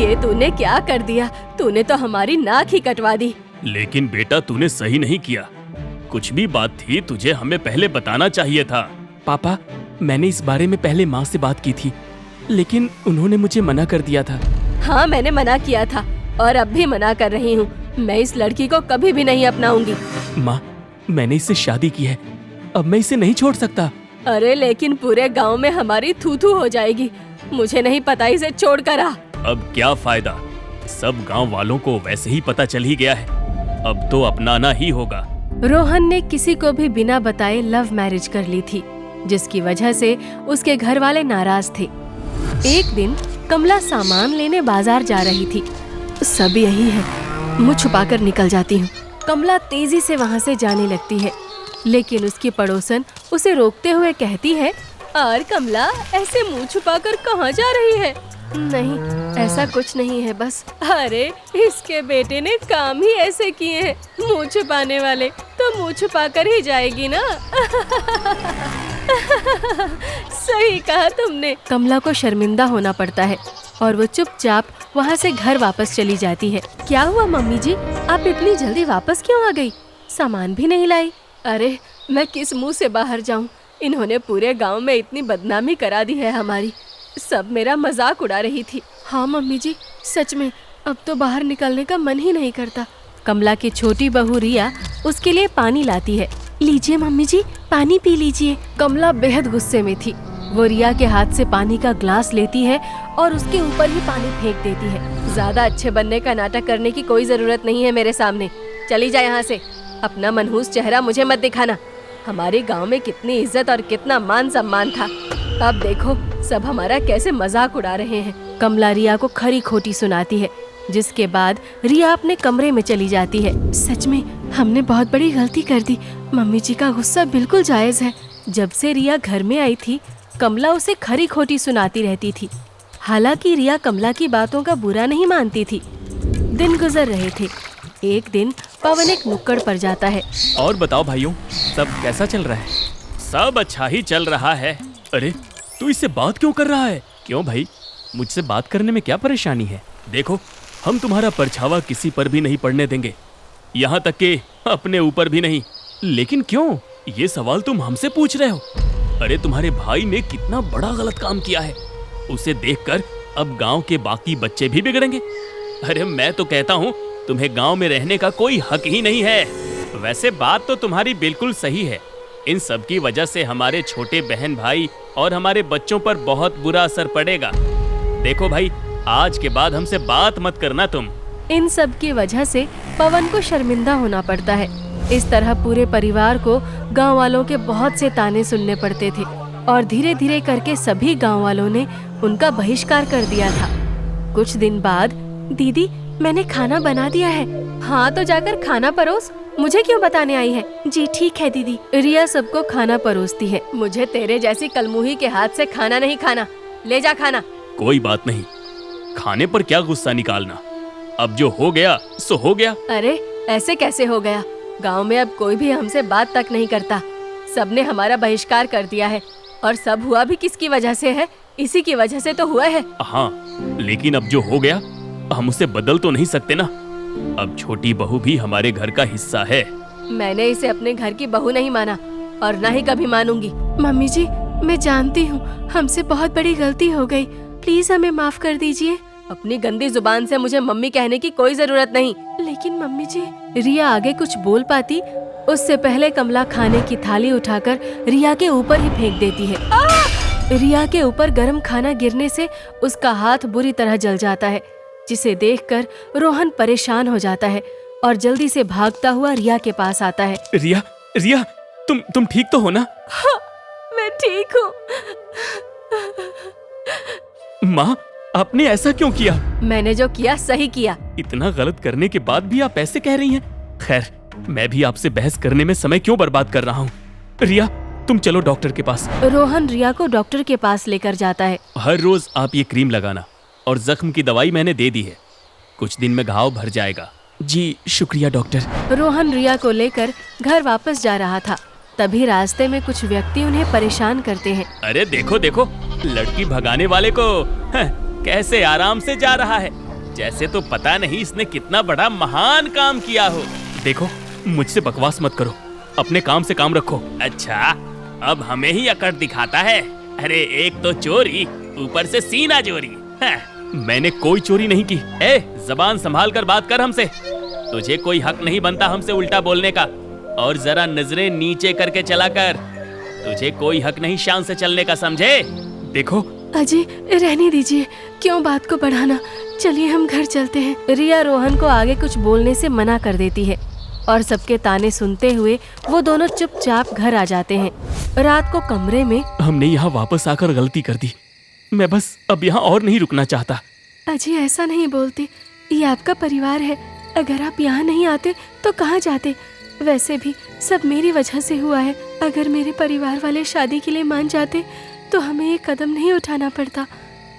ये तूने क्या कर दिया? तूने तो हमारी नाक ही कटवा दी। लेकिन बेटा तूने सही नहीं किया। कुछ भी बात थी तुझे हमें पहले बताना चाहिए था। पापा, मैंने इस बारे में पहले माँ से बात की थी, लेकिन उन्होंने मुझे मना कर दिया था। हाँ, मैंने मना किया था और अब भी मना कर रही हूँ। मैं इस लड़की को कभी भी नहीं अपनाऊंगी। माँ, मैंने इससे शादी की है, अब मैं इसे नहीं छोड़ सकता। अरे लेकिन पूरे गांव में हमारी थू-थू हो जाएगी। मुझे नहीं पता, इसे छोड़ कर आ। अब क्या फायदा, सब गांव वालों को वैसे ही पता चल ही गया है। अब तो अपनाना ही होगा। रोहन ने किसी को भी बिना बताए लव मैरिज कर ली थी, जिसकी वजह से उसके घर वाले नाराज थे। एक दिन कमला सामान लेने बाजार जा रही थी। सब यही है, मुँह छुपाकर निकल जाती हूँ। कमला तेजी से वहाँ से जाने लगती है, लेकिन उसकी पड़ोसन उसे रोकते हुए कहती है, और कमला ऐसे मुँह छुपाकर कहाँ जा रही है? नहीं, ऐसा कुछ नहीं है बस। अरे इसके बेटे ने काम ही ऐसे किए हैं, मुँह छुपाने वाले, तो मुँह छुपाकर ही जाएगी ना। सही कहा तुमने। कमला को शर्मिंदा होना पड़ता है और वो चुपचाप वहाँ से घर वापस चली जाती है। क्या हुआ मम्मी जी, आप इतनी जल्दी वापस क्यों आ गई? सामान भी नहीं लाई? अरे मैं किस मुंह से बाहर जाऊँ? इन्होंने पूरे गांव में इतनी बदनामी करा दी है हमारी। सब मेरा मजाक उड़ा रही थी। हाँ मम्मी जी, सच में अब तो बाहर निकलने का मन ही नहीं करता। कमला की छोटी बहू रिया उसके लिए पानी लाती है। लीजिए मम्मी जी, पानी पी लीजिए। कमला बेहद गुस्से में थी। वो रिया के हाथ से पानी का ग्लास लेती है और उसके ऊपर ही पानी फेंक देती है। ज्यादा अच्छे बनने का नाटक करने की कोई जरूरत नहीं है मेरे सामने। चली जा यहाँ से। अपना मनहूस चेहरा मुझे मत दिखाना। हमारे गांव में कितनी इज्जत और कितना मान सम्मान था, अब देखो सब हमारा कैसे मजाक उड़ा रहे हैं। कमला रिया को खरी खोटी सुनाती है, जिसके बाद रिया अपने कमरे में चली जाती है। सच में हमने बहुत बड़ी गलती कर दी। मम्मी जी का गुस्सा बिल्कुल जायज है। जब से रिया घर में आई थी, कमला उसे खरी खोटी सुनाती रहती थी। हालांकि रिया कमला की बातों का बुरा नहीं मानती थी। दिन गुजर रहे थे। एक दिन पवन एक नुक्कड़ पर जाता है। और बताओ भाइयों, सब कैसा चल रहा है? सब अच्छा ही चल रहा है। अरे तू इससे बात क्यों कर रहा है? क्यों भाई, मुझसे बात करने में क्या परेशानी है? देखो, हम तुम्हारा परछावा किसी पर भी नहीं पड़ने देंगे, यहाँ तक कि अपने ऊपर भी नहीं। लेकिन क्यों? ये सवाल तुम हमसे पूछ रहे हो? अरे तुम्हारे भाई ने कितना बड़ा गलत काम किया है, उसे देखकर अब गांव के बाकी बच्चे भी बिगड़ेंगे। अरे मैं तो कहता हूँ तुम्हें गांव में रहने का कोई हक ही नहीं है। वैसे बात तो तुम्हारी बिल्कुल सही है। इन सब की वजह से हमारे छोटे बहन भाई और हमारे बच्चों पर बहुत बुरा असर पड़ेगा। देखो भाई, आज के बाद हमसे बात मत करना तुम। इन सब की वजह से पवन को शर्मिंदा होना पड़ता है। इस तरह पूरे परिवार को गांव वालों के बहुत से ताने सुनने पड़ते थे और धीरे धीरे करके सभी गांव वालों ने उनका बहिष्कार कर दिया था। कुछ दिन बाद, दीदी मैंने खाना बना दिया है। हाँ तो जाकर खाना परोस, मुझे क्यों बताने आई है? जी ठीक है दीदी। रिया सबको खाना परोसती है। मुझे तेरे जैसी कलमुही के हाथ से खाना नहीं खाना, ले जा खाना। कोई बात नहीं, खाने पर क्या गुस्सा निकालना, अब जो हो गया सो हो गया। अरे ऐसे कैसे हो गया? गांव में अब कोई भी हमसे बात तक नहीं करता। सबने हमारा बहिष्कार कर दिया है और सब हुआ भी किसकी वजह से है? इसी की वजह से तो हुआ है। हाँ, लेकिन अब जो हो गया हम उसे बदल तो नहीं सकते ना। अब छोटी बहू भी हमारे घर का हिस्सा है। मैंने इसे अपने घर की बहू नहीं माना और ना ही कभी मानूंगी। मम्मी जी, मैं जानती हूँ हमसे बहुत बड़ी गलती हो गई, प्लीज हमें माफ कर दीजिए। अपनी गंदी जुबान से मुझे मम्मी कहने की कोई जरूरत नहीं। लेकिन मम्मी जी, रिया आगे कुछ बोल पाती उससे पहले कमला खाने की थाली उठाकर रिया के ऊपर ही फेंक देती है। रिया के ऊपर गर्म खाना गिरने से उसका हाथ बुरी तरह जल जाता है, जिसे देखकर रोहन परेशान हो जाता है और जल्दी से भागता हुआ रिया के पास आता है। रिया, रिया, तुम ठीक तो हो ना? हाँ, मैं ठीक हूँ। माँ, आपने ऐसा क्यों किया? मैंने जो किया सही किया। इतना गलत करने के बाद भी आप ऐसे कह रही हैं? खैर, मैं भी आपसे बहस करने में समय क्यों बर्बाद कर रहा हूँ। रिया, तुम चलो डॉक्टर के पास। रोहन रिया को डॉक्टर के पास लेकर जाता है। हर रोज आप ये क्रीम लगाना और जख्म की दवाई मैंने दे दी है, कुछ दिन में घाव भर जाएगा। जी शुक्रिया डॉक्टर। रोहन रिया को लेकर घर वापस जा रहा था, तभी रास्ते में कुछ व्यक्ति उन्हें परेशान करते हैं। अरे देखो देखो, लड़की भगाने वाले को कैसे आराम से जा रहा है। जैसे तो पता नहीं इसने कितना बड़ा महान काम किया हो। देखो, मुझसे बकवास मत करो, अपने काम से काम रखो। अच्छा, अब हमें ही अकड़ दिखाता है। अरे एक तो चोरी, ऊपर से सीना चोरी। मैंने कोई चोरी नहीं की। ए, जबान संभाल कर बात कर हमसे। तुझे कोई हक नहीं बनता हमसे उल्टा बोलने का। और जरा नजरें नीचे करके चला कर। तुझे कोई हक नहीं शान से चलने का, समझे? देखो अजय, रहने दीजिए, क्यों बात को बढ़ाना। चलिए हम घर चलते हैं। रिया रोहन को आगे कुछ बोलने से मना कर देती है और सबके ताने सुनते हुए वो दोनों चुपचाप घर आ जाते हैं। रात को कमरे में हमने यहाँ वापस आकर गलती कर दी। मैं बस अब यहाँ और नहीं रुकना चाहता। अजय, ऐसा नहीं बोलते, ये आपका परिवार है। अगर आप यहाँ नहीं आते तो कहाँ जाते? वैसे भी सब मेरी वजह से हुआ है। अगर मेरे परिवार वाले शादी के लिए मान जाते तो हमें ये कदम नहीं उठाना पड़ता,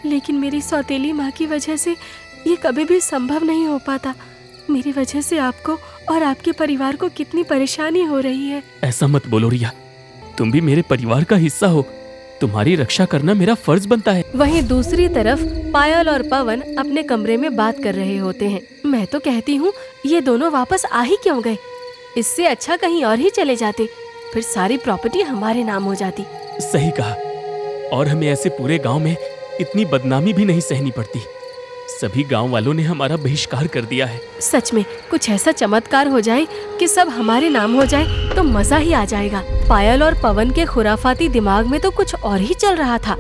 लेकिन मेरी सौतेली माँ की वजह से ये कभी भी संभव नहीं हो पाता। मेरी वजह से आपको और आपके परिवार को कितनी परेशानी हो रही है। ऐसा मत बोलो रिया, तुम भी मेरे परिवार का हिस्सा हो। तुम्हारी रक्षा करना मेरा फर्ज बनता है। वहीं दूसरी तरफ पायल और पवन अपने कमरे में बात कर रहे होते हैं। मैं तो कहती हूँ ये दोनों वापस आ ही क्यों गए? इससे अच्छा कहीं और ही चले जाते, फिर सारी प्रॉपर्टी हमारे नाम हो जाती। सही कहा, और हमें ऐसे पूरे गांव में इतनी बदनामी भी नहीं सहनी पड़ती। सभी गांव वालों ने हमारा बहिष्कार कर दिया है। सच में कुछ ऐसा चमत्कार हो जाए कि सब हमारे नाम हो जाए तो मजा ही आ जाएगा। पायल और पवन के खुराफाती दिमाग में तो कुछ और ही चल रहा था।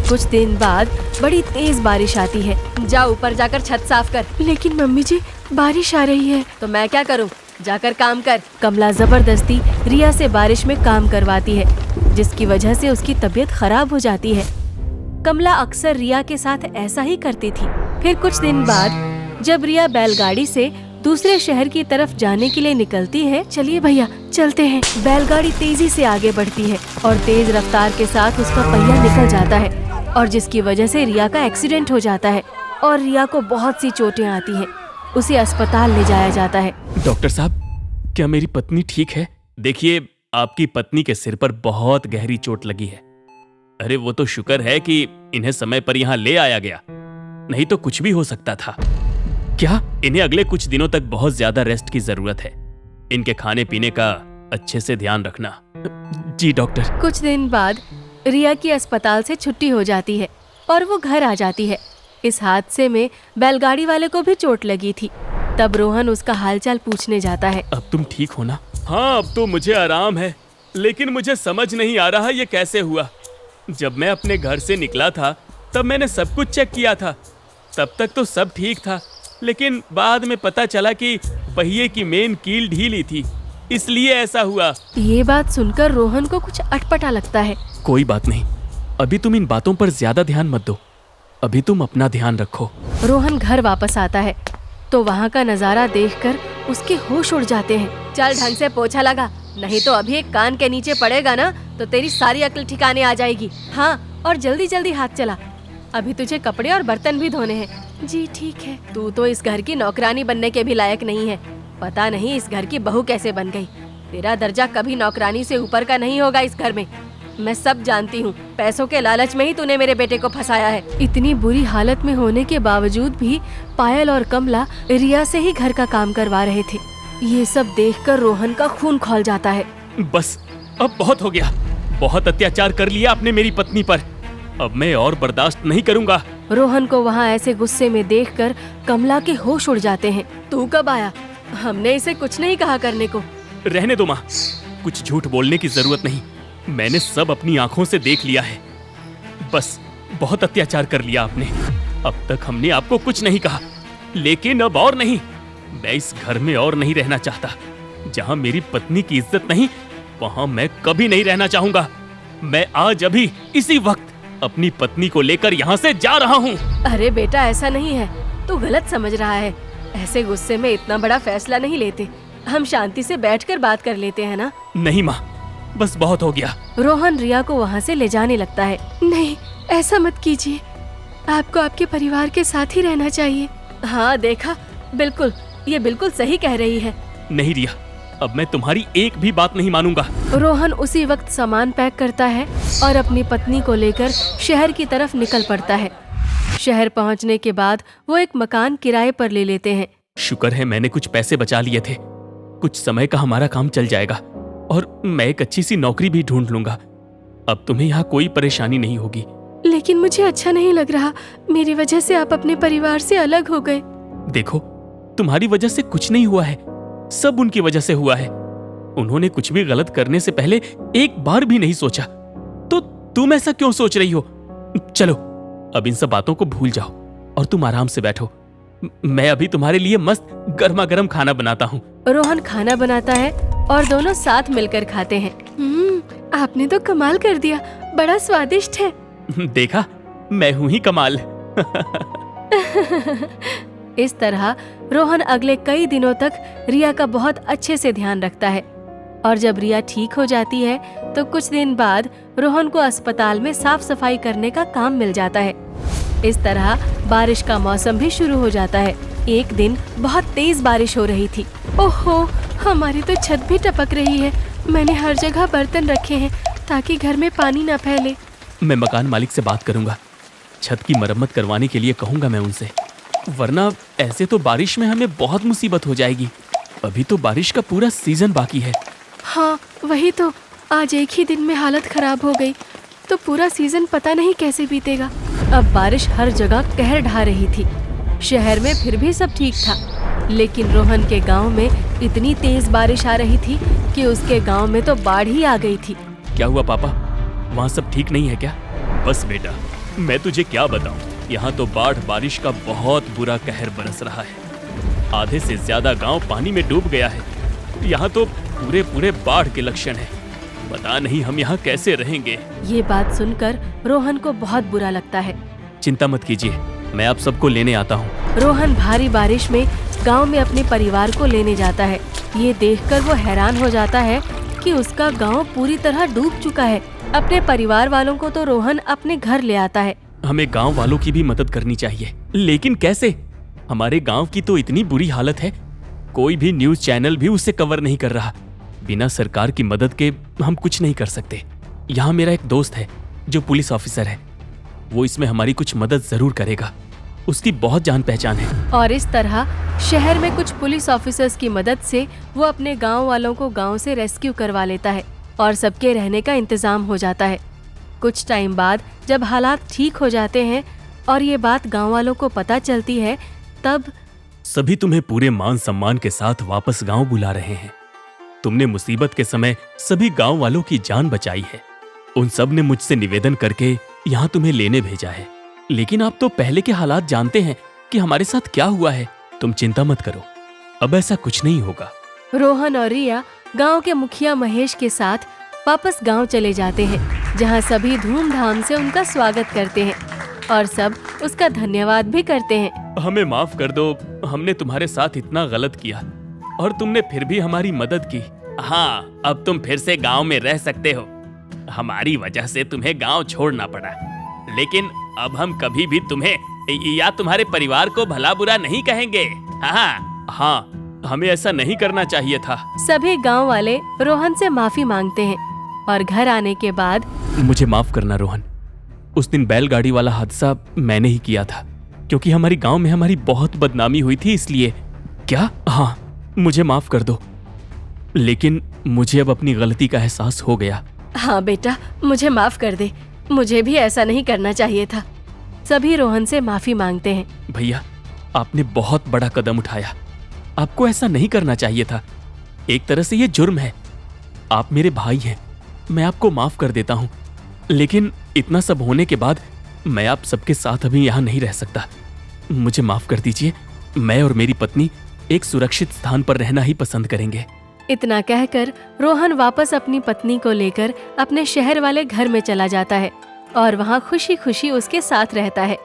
कुछ दिन बाद बड़ी तेज बारिश आती है। जा ऊपर जाकर छत साफ कर। लेकिन मम्मी जी, बारिश आ रही है। तो मैं क्या करूं? जाकर काम कर। कमला जबरदस्ती रिया से बारिश में काम करवाती है, जिसकी वजह से उसकी तबीयत खराब हो जाती है। कमला अक्सर रिया के साथ ऐसा ही करती थी। फिर कुछ दिन बाद जब रिया बैलगाड़ी से दूसरे शहर की तरफ जाने के लिए निकलती है, चलिए भैया चलते हैं। बैलगाड़ी तेजी से आगे बढ़ती है और तेज रफ्तार के साथ उसका पहिया निकल जाता है, और जिसकी वजह से रिया का एक्सीडेंट हो जाता है और रिया को बहुत सी चोटें आती हैं। उसे अस्पताल ले जाया जाता है। डॉक्टर साहब, क्या मेरी पत्नी ठीक है? देखिए, आपकी पत्नी के सिर पर बहुत गहरी चोट लगी है। अरे वो तो शुक्र है कि इन्हें समय पर यहाँ ले आया गया, नहीं तो कुछ भी हो सकता था। क्या? इन्हें अगले कुछ दिनों तक बहुत ज्यादा रेस्ट की जरूरत है। इनके खाने पीने का अच्छे से ध्यान रखना। जी डॉक्टर। कुछ दिन बाद रिया की अस्पताल से छुट्टी हो जाती है और वो घर आ जाती है। इस हादसे में बैलगाड़ी वाले को भी चोट लगी थी। तब रोहन उसका हालचाल पूछने जाता है। अब तुम ठीक हो ना? हाँ, अब तो मुझे आराम है, लेकिन मुझे समझ नहीं आ रहा ये कैसे हुआ। जब मैं अपने घर से निकला था तब मैंने सब कुछ चेक किया था, तब तक तो सब ठीक था, लेकिन बाद में पता चला कि पहिए की मेन कील ढीली थी, इसलिए ऐसा हुआ। ये बात सुनकर रोहन को कुछ अटपटा लगता है। कोई बात नहीं, अभी तुम इन बातों पर ज्यादा ध्यान मत दो, अभी तुम अपना ध्यान रखो। रोहन घर वापस आता है तो वहाँ का नजारा देखकर उसके होश उड़ जाते हैं। चल ढंग से पोछा लगा, नहीं तो अभी एक कान के नीचे पड़ेगा ना तो तेरी सारी अक्ल ठिकाने आ जाएगी। हाँ, और जल्दी जल्दी हाथ चला, अभी तुझे कपड़े और बर्तन भी धोने हैं। जी ठीक है। तू तो इस घर की नौकरानी बनने के भी लायक नहीं है। पता नहीं इस घर की बहू कैसे बन गई। तेरा दर्जा कभी नौकरानी से ऊपर का नहीं होगा इस घर में। मैं सब जानती हूँ, पैसों के लालच में ही तूने मेरे बेटे को फंसाया है। इतनी बुरी हालत में होने के बावजूद भी पायल और कमला रिया से ही घर का काम करवा रहे थे। ये सब देखकर रोहन का खून खौल जाता है। बस, अब बहुत हो गया। बहुत अत्याचार कर लिया आपने मेरी पत्नी पर, अब मैं और बर्दाश्त नहीं करूंगा। रोहन को वहाँ ऐसे गुस्से में देखकर कमला के होश उड़ जाते हैं। तू कब आया? हमने इसे कुछ नहीं कहा करने को। रहने दो माँ, कुछ झूठ बोलने की जरूरत नहीं, मैंने सब अपनी आंखों से देख लिया है। बस, बहुत अत्याचार कर लिया आपने। अब तक हमने आपको कुछ नहीं कहा, लेकिन अब और नहीं। मैं इस घर में और नहीं रहना चाहता। जहाँ मेरी पत्नी की इज्जत नहीं, वहाँ मैं कभी नहीं रहना चाहूंगा। मैं आज अभी इसी वक्त अपनी पत्नी को लेकर यहाँ से जा रहा हूँ। अरे बेटा, ऐसा नहीं है, तू गलत समझ रहा है। ऐसे गुस्से में इतना बड़ा फैसला नहीं लेते, हम शांति से बैठकर बात कर लेते हैं ना। नहीं माँ, बस बहुत हो गया। रोहन रिया को वहाँ से ले जाने लगता है। नहीं, ऐसा मत कीजिए, आपको आपके परिवार के साथ ही रहना चाहिए। हाँ देखा, बिल्कुल, ये बिल्कुल सही कह रही है। नहीं रिया, अब मैं तुम्हारी एक भी बात नहीं मानूंगा। रोहन उसी वक्त सामान पैक करता है और अपनी पत्नी को लेकर शहर की तरफ निकल पड़ता है। शहर पहुंचने के बाद वो एक मकान किराए पर ले लेते हैं। शुक्र है मैंने कुछ पैसे बचा लिए थे। कुछ समय का हमारा काम चल जाएगा और मैं एक अच्छी सी नौकरी भी ढूंढ लूंगा। अब तुम्हें यहाँ कोई परेशानी नहीं होगी। लेकिन मुझे अच्छा नहीं लग रहा, मेरी वजह से आप अपने परिवार से अलग हो गए। देखो, तुम्हारी वजह से कुछ नहीं हुआ है, सब उनकी वजह से हुआ है। उन्होंने कुछ भी गलत करने से पहले एक बार भी नहीं सोचा, तो तुम ऐसा क्यों सोच रही हो? चलो अब इन सब बातों को भूल जाओ और तुम आराम से बैठो। मैं अभी तुम्हारे लिए मस्त गर्मा गर्म खाना बनाता हूँ। रोहन खाना बनाता है और दोनों साथ मिलकर खाते हैं। आपने तो कमाल कर दिया, बड़ा स्वादिष्ट है। देखा, मैं हूं ही कमाल। इस तरह रोहन अगले कई दिनों तक रिया का बहुत अच्छे से ध्यान रखता है और जब रिया ठीक हो जाती है तो कुछ दिन बाद रोहन को अस्पताल में साफ सफाई करने का काम मिल जाता है। इस तरह बारिश का मौसम भी शुरू हो जाता है। एक दिन बहुत तेज बारिश हो रही थी। ओहो, हमारी तो छत भी टपक रही है। मैंने हर जगह बर्तन रखे हैं ताकि घर में पानी न फैले। मैं मकान मालिक से बात करूंगा, छत की मरम्मत करवाने के लिए कहूंगा मैं उनसे, वरना ऐसे तो बारिश में हमें बहुत मुसीबत हो जाएगी। अभी तो बारिश का पूरा सीजन बाकी है। हाँ वही तो, आज एक ही दिन में हालत खराब हो गई तो पूरा सीजन पता नहीं कैसे बीतेगा। अब बारिश हर जगह कहर ढा रही थी। शहर में फिर भी सब ठीक था, लेकिन रोहन के गांव में इतनी तेज बारिश आ रही थी कि उसके गांव में तो बाढ़ ही आ गई थी। क्या हुआ पापा, वहाँ सब ठीक नहीं है क्या? बस बेटा, मैं तुझे क्या बताऊं, यहाँ तो बाढ़ बारिश का बहुत बुरा कहर बरस रहा है। आधे से ज्यादा गांव पानी में डूब गया है। यहाँ तो पूरे पूरे बाढ़ के लक्षण हैं। पता नहीं हम यहाँ कैसे रहेंगे। ये बात सुनकर रोहन को बहुत बुरा लगता है। चिंता मत कीजिए, मैं आप सबको लेने आता हूँ। रोहन भारी बारिश में गांव में अपने परिवार को लेने जाता है। ये देखकर वो हैरान हो जाता है कि उसका गांव पूरी तरह डूब चुका है। अपने परिवार वालों को तो रोहन अपने घर ले आता है। हमें गांव वालों की भी मदद करनी चाहिए, लेकिन कैसे? हमारे गांव की तो इतनी बुरी हालत है, कोई भी न्यूज चैनल भी उसे कवर नहीं कर रहा। बिना सरकार की मदद के हम कुछ नहीं कर सकते। यहाँ मेरा एक दोस्त है जो पुलिस ऑफिसर है, वो इसमें हमारी कुछ मदद जरूर करेगा। उसकी बहुत जान पहचान है। और इस तरह शहर में कुछ पुलिस ऑफिसर्स की मदद से वो अपने गांव वालों को गांव से रेस्क्यू करवा लेता है और सबके रहने का इंतजाम हो जाता है। कुछ टाइम बाद जब हालात ठीक हो जाते हैं और ये बात गांव वालों को पता चलती है, तब सभी तुम्हें पूरे मान सम्मान के साथ वापस गांव बुला रहे हैं। तुमने मुसीबत के समय सभी गांव वालों की जान बचाई है। उन सब ने मुझसे निवेदन करके यहाँ तुम्हें लेने भेजा है। लेकिन आप तो पहले के हालात जानते हैं कि हमारे साथ क्या हुआ है। तुम चिंता मत करो, अब ऐसा कुछ नहीं होगा। रोहन और रिया गांव के मुखिया महेश के साथ वापस गांव चले जाते हैं, जहां सभी धूमधाम से उनका स्वागत करते हैं और सब उसका धन्यवाद भी करते हैं। हमें माफ कर दो, हमने तुम्हारे साथ इतना गलत किया और तुमने फिर भी हमारी मदद की। हाँ, अब तुम फिर से गांव में रह सकते हो। हमारी वजह से तुम्हें गांव छोड़ना पड़ा, लेकिन अब हम कभी भी तुम्हें या तुम्हारे परिवार को भला बुरा नहीं कहेंगे। हाँ, हमें ऐसा नहीं करना चाहिए था। सभी गांव वाले रोहन से माफी मांगते हैं और घर आने के बाद, मुझे माफ करना रोहन, उस दिन बैलगाड़ी वाला हादसा मैंने ही किया था, क्योंकि हमारी गांव में हमारी बहुत बदनामी हुई थी इसलिए। क्या? हाँ, मुझे माफ कर दो, लेकिन मुझे अब अपनी गलती का एहसास हो गया। हाँ बेटा, मुझे माफ कर दे, मुझे भी ऐसा नहीं करना चाहिए था। सभी रोहन से माफी मांगते हैं। भैया, आपने बहुत बड़ा कदम उठाया, आपको ऐसा नहीं करना चाहिए था। एक तरह से ये जुर्म है। आप मेरे भाई हैं, मैं आपको माफ कर देता हूँ, लेकिन इतना सब होने के बाद मैं आप सबके साथ अभी यहाँ नहीं रह सकता। मुझे माफ कर दीजिए। मैं और मेरी पत्नी एक सुरक्षित स्थान पर रहना ही पसंद करेंगे। इतना कहकर रोहन वापस अपनी पत्नी को लेकर अपने शहर वाले घर में चला जाता है और वहाँ खुशी खुशी उसके साथ रहता है।